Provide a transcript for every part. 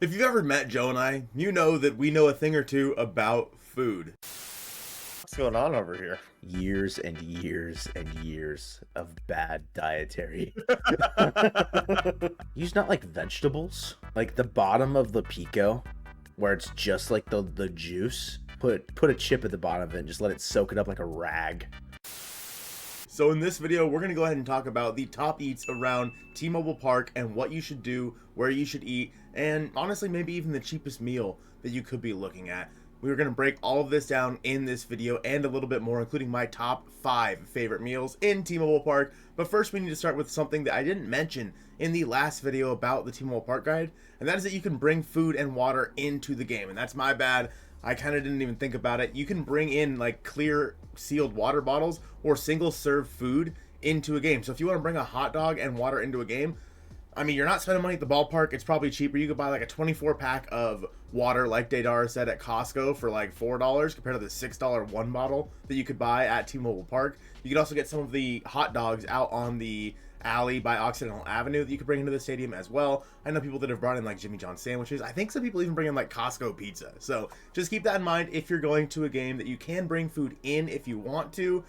If you've ever met Joe and I, you know that we know a thing or two about food. What's going on over here? Years and years and years of bad dietary. Use not like vegetables, like the bottom of the pico, where it's just like the juice. Put a chip at the bottom of it and just let it soak it up like a rag. So in this video, we're going to go ahead and talk about the top eats around T-Mobile Park and what you should do, where you should eat, and honestly, maybe even the cheapest meal that you could be looking at. We're going to break all of this down in this video and a little bit more, including my top 5 favorite meals in T-Mobile Park. But first, we need to start with something that I didn't mention in the last video about the T-Mobile Park guide, and that is that you can bring food and water into the game, and that's my bad. I kind of didn't even think about it. You can bring in like clear sealed water bottles or single serve food into a game. So if you want to bring a hot dog and water into a game, I mean, you're not spending money at the ballpark. It's probably cheaper. You could buy like a 24 pack of water, like Daydara said, at Costco for like $4 compared to the $6 one bottle that you could buy at T-Mobile Park. You could also get some of the hot dogs out on the alley by Occidental Avenue that you could bring into the stadium as well. I know people that have brought in like Jimmy John sandwiches. I think some people even bring in like Costco pizza. So just keep that in mind if you're going to a game, that you can bring food in if you want to.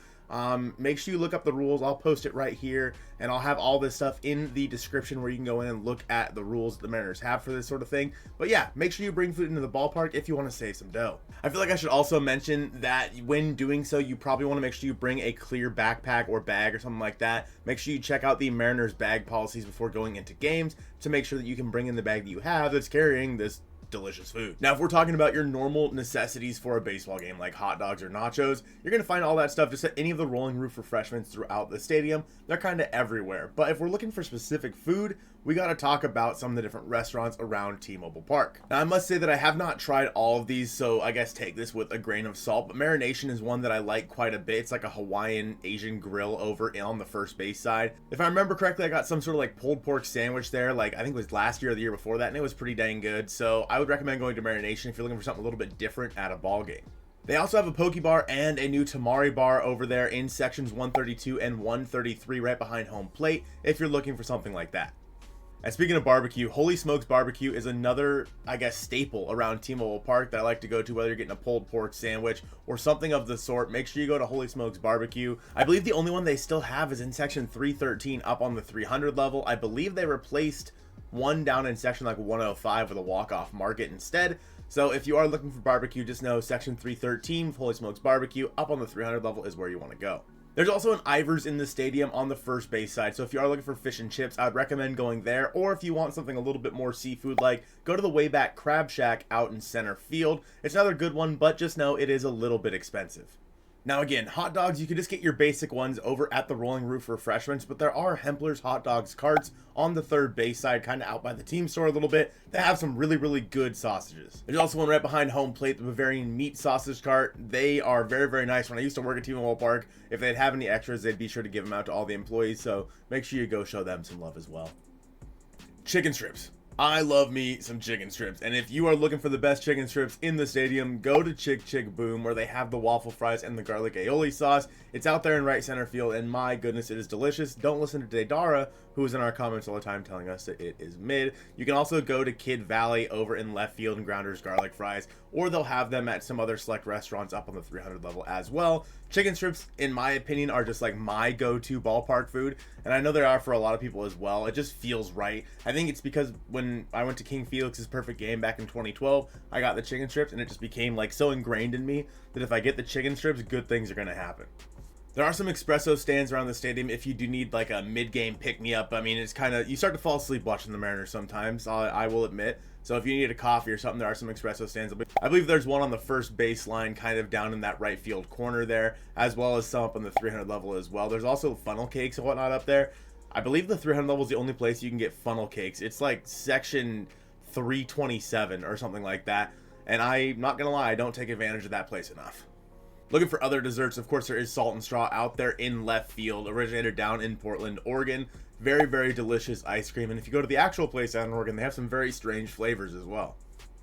Make sure you look up the rules. I'll post it right here, and I'll have all this stuff in the description where you can go in and look at the rules the Mariners have for this sort of thing. But yeah, make sure you bring food into the ballpark if you want to save some dough. I feel like I should also mention that when doing so, you probably want to make sure you bring a clear backpack or bag or something like that. Make sure you check out the Mariners bag policies before going into games to make sure that you can bring in the bag that you have that's carrying this delicious food. Now, if we're talking about your normal necessities for a baseball game like hot dogs or nachos, you're going to find all that stuff just at any of the rolling roof refreshments throughout the stadium. They're kind of everywhere. But if we're looking for specific food, we got to talk about some of the different restaurants around T-Mobile Park. Now, I must say that I have not tried all of these, so I guess take this with a grain of salt, but Marination is one that I like quite a bit. It's like a Hawaiian Asian grill over on the first base side. If I remember correctly, I got some sort of like pulled pork sandwich there, like I think it was last year or the year before that, and it was pretty dang good. So I would recommend going to Marination if you're looking for something a little bit different at a ball game. They also have a poke bar and a new tamari bar over there in sections 132 and 133 right behind home plate if you're looking for something like that. And speaking of barbecue, Holy Smokes Barbecue is another, I guess, staple around T-Mobile Park that I like to go to, whether you're getting a pulled pork sandwich or something of the sort. Make sure you go to Holy Smokes Barbecue. I believe the only one they still have is in section 313 up on the 300 level. I believe they replaced one down in section like 105 with a walk-off market instead. So if you are looking for barbecue, just know section 313 with Holy Smokes Barbecue up on the 300 level is where you want to go. There's also an Ivers in the stadium on the first base side, so if you are looking for fish and chips, I would recommend going there. Or if you want something a little bit more seafood-like, go to the Wayback Crab Shack out in center field. It's another good one, but just know it is a little bit expensive. Now again, hot dogs, you can just get your basic ones over at the Rolling Roof Refreshments, but there are Hempler's Hot Dogs carts on the third base side, kind of out by the team store a little bit, that have some really, really good sausages. There's also one right behind home plate, the Bavarian Meat Sausage Cart. They are very, very nice. When I used to work at T-Mobile Park, if they'd have any extras, they'd be sure to give them out to all the employees, so make sure you go show them some love as well. Chicken strips. I love me some chicken strips, and if you are looking for the best chicken strips in the stadium, go to Chick Chick Boom, where they have the waffle fries and the garlic aioli sauce. It's out there in right center field, and my goodness, it is delicious. Don't listen to Daydara, who is in our comments all the time telling us that it is mid. You can also go to Kid Valley over in left field and Grounder's garlic fries, or they'll have them at some other select restaurants up on the 300 level as well. Chicken strips, in my opinion, are just like my go-to ballpark food, and I know they are for a lot of people as well. It just feels right. I think it's because when I went to King Felix's Perfect Game back in 2012, I got the chicken strips, and it just became like so ingrained in me that if I get the chicken strips, good things are going to happen. There are some espresso stands around the stadium if you do need like a mid-game pick-me-up. I mean, it's kind of, you start to fall asleep watching the Mariners sometimes, I will admit. So if you need a coffee or something, there are some espresso stands. I believe there's one on the first baseline, kind of down in that right field corner there, as well as some up on the 300 level as well. There's also funnel cakes and whatnot up there. I believe the 300 level is the only place you can get funnel cakes. It's like section 327 or something like that. And I'm not going to lie, I don't take advantage of that place enough. Looking for other desserts, of course, there is Salt and Straw out there in left field, originated down in Portland, Oregon. Very, very delicious ice cream. And if you go to the actual place out in Oregon, they have some very strange flavors as well.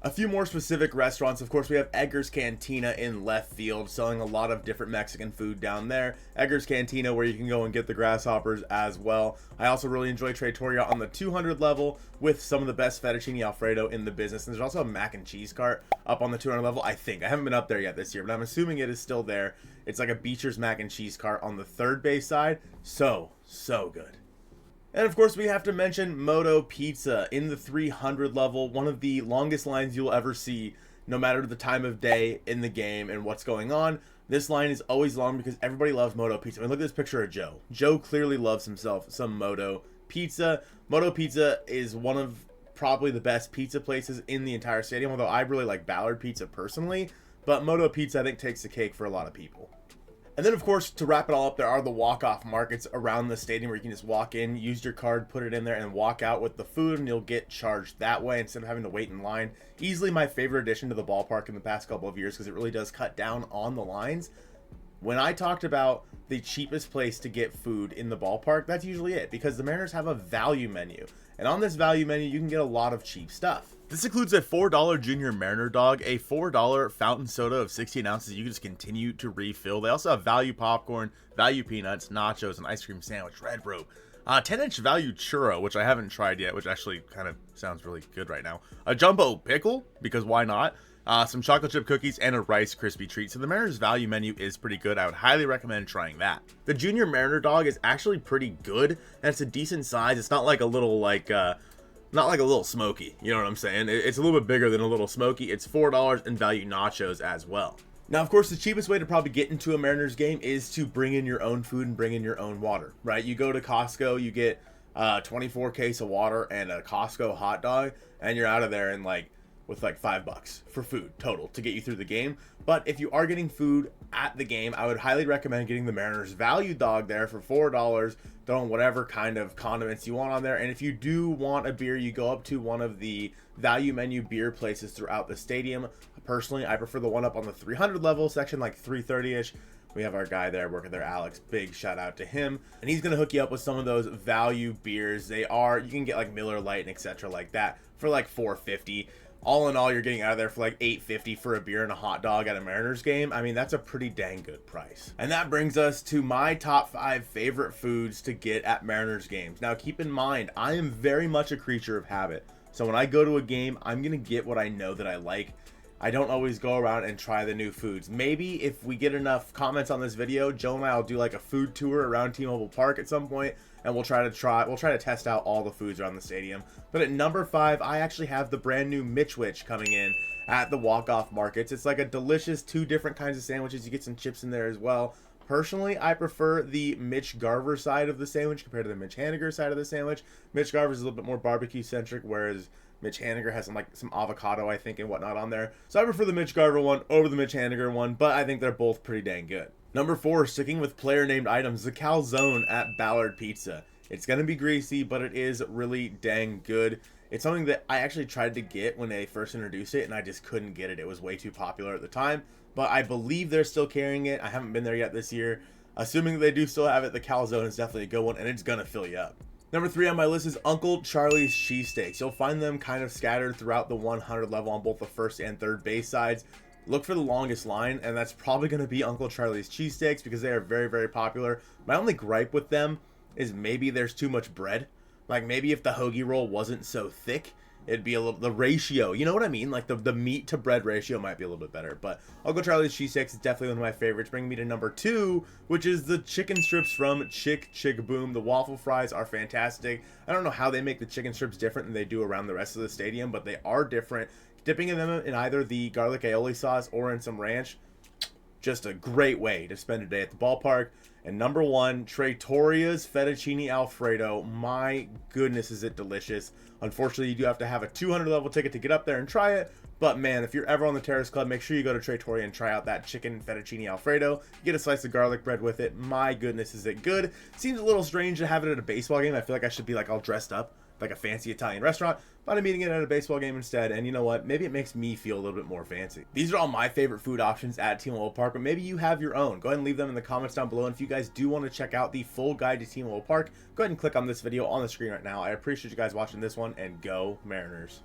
A few more specific restaurants, of course, we have Edgar's Cantina in left field, selling a lot of different Mexican food down there. Edgar's Cantina, where you can go and get the grasshoppers as well. I also really enjoy Trattoria on the 200 level with some of the best fettuccine Alfredo in the business. And there's also a mac and cheese cart up on the 200 level, I think. I haven't been up there yet this year, but I'm assuming it is still there. It's like a Beecher's mac and cheese cart on the third base side. So good. And of course, we have to mention Mojo Pizza in the 300 level, one of the longest lines you'll ever see, no matter the time of day in the game and what's going on. This line is always long because everybody loves Mojo Pizza. I mean, look at this picture of Joe. Joe clearly loves himself some Mojo Pizza. Mojo Pizza is one of probably the best pizza places in the entire stadium, although I really like Ballard Pizza personally. But Mojo Pizza, I think, takes the cake for a lot of people. And then, of course, to wrap it all up, there are the walk-off markets around the stadium where you can just walk in, use your card, put it in there, and walk out with the food, and you'll get charged that way instead of having to wait in line. Easily my favorite addition to the ballpark in the past couple of years because it really does cut down on the lines. When I talked about the cheapest place to get food in the ballpark, that's usually it, because the Mariners have a value menu. And on this value menu, you can get a lot of cheap stuff. This includes a $4 Junior Mariner Dog, a $4 fountain soda of 16 ounces you can just continue to refill. They also have value popcorn, value peanuts, nachos, an ice cream sandwich, red rope, 10-inch value churro, which I haven't tried yet, which actually kind of sounds really good right now, a jumbo pickle, because why not, some chocolate chip cookies, and a Rice Krispie treat. So the Mariners value menu is pretty good. I would highly recommend trying that. The Junior Mariner Dog is actually pretty good, and it's a decent size. It's not like a little, not like a little Smoky, you know what I'm saying? It's a little bit bigger than a little Smoky. It's $4 and value nachos as well. Now, of course, the cheapest way to probably get into a Mariners game is to bring in your own food and bring in your own water, right? You go to Costco, you get 24 case of water and a Costco hot dog, and you're out of there in with $5 for food total to get you through the game. But if you are getting food at the game, I would highly recommend getting the Mariners value dog there for $4, throwing whatever kind of condiments you want on there. And if you do want a beer, you go up to one of the value menu beer places throughout the stadium. Personally, I prefer the one up on the 300 level section, like 330-ish. We have our guy there working there, Alex. Big shout out to him. And he's going to hook you up with some of those value beers. You can get like Miller Lite and etc. like that for like $4.50. All in all, you're getting out of there for like $8.50 for a beer and a hot dog at a Mariners game. I mean, that's a pretty dang good price. And that brings us to my top 5 favorite foods to get at Mariners games. Now, keep in mind, I am very much a creature of habit. So when I go to a game, I'm going to get what I know that I like. I don't always go around and try the new foods. Maybe if we get enough comments on this video, Joe and I will do like a food tour around T-Mobile Park at some point, and we'll try to test out all the foods around the stadium. But at number 5, I actually have the brand new Mitchwich coming in at the walk-off markets. It's like a delicious 2 different kinds of sandwiches. You get some chips in there as well. Personally, I prefer the Mitch Garver side of the sandwich compared to the Mitch Haniger side of the sandwich. Mitch Garver is a little bit more barbecue centric, whereas Mitch Haniger has some avocado, I think, and whatnot on there. So I prefer the Mitch Garver one over the Mitch Haniger one, but I think they're both pretty dang good. Number 4, sticking with player named items, the calzone at Ballard Pizza. It's going to be greasy, but it is really dang good. It's something that I actually tried to get when they first introduced it, and I just couldn't get it. It was way too popular at the time, but I believe they're still carrying it. I haven't been there yet this year. Assuming that they do still have it, the calzone is definitely a good one, and it's going to fill you up. Number 3 on my list is Uncle Charlie's cheesesteaks. You'll find them kind of scattered throughout the 100 level on both the first and third base sides. Look for the longest line, and that's probably going to be Uncle Charlie's cheesesteaks because they are very, very popular. My only gripe with them is maybe there's too much bread. Like maybe if the hoagie roll wasn't so thick, it'd be a little, the ratio, you know what I mean? Like the meat to bread ratio might be a little bit better. But Uncle Charlie's cheesesteaks is definitely one of my favorites. Bringing me to number 2, which is the chicken strips from Chick Boom. The waffle fries are fantastic. I don't know how they make the chicken strips different than they do around the rest of the stadium, but they are different. Dipping in them in either the garlic aioli sauce or in some ranch, just a great way to spend a day at the ballpark. And number 1, Trattoria's Fettuccine Alfredo. My goodness, is it delicious. Unfortunately, you do have to have a 200 level ticket to get up there and try it. But man, if you're ever on the Terrace Club, make sure you go to Trattoria and try out that chicken fettuccine Alfredo. Get a slice of garlic bread with it. My goodness, is it good. Seems a little strange to have it at a baseball game. I feel like I should be like all dressed up like a fancy Italian restaurant, but I'm eating it at a baseball game instead, and you know what? Maybe it makes me feel a little bit more fancy. These are all my favorite food options at T-Mobile Park, but maybe you have your own. Go ahead and leave them in the comments down below, and if you guys do want to check out the full guide to T-Mobile Park, go ahead and click on this video on the screen right now. I appreciate you guys watching this one, and go Mariners.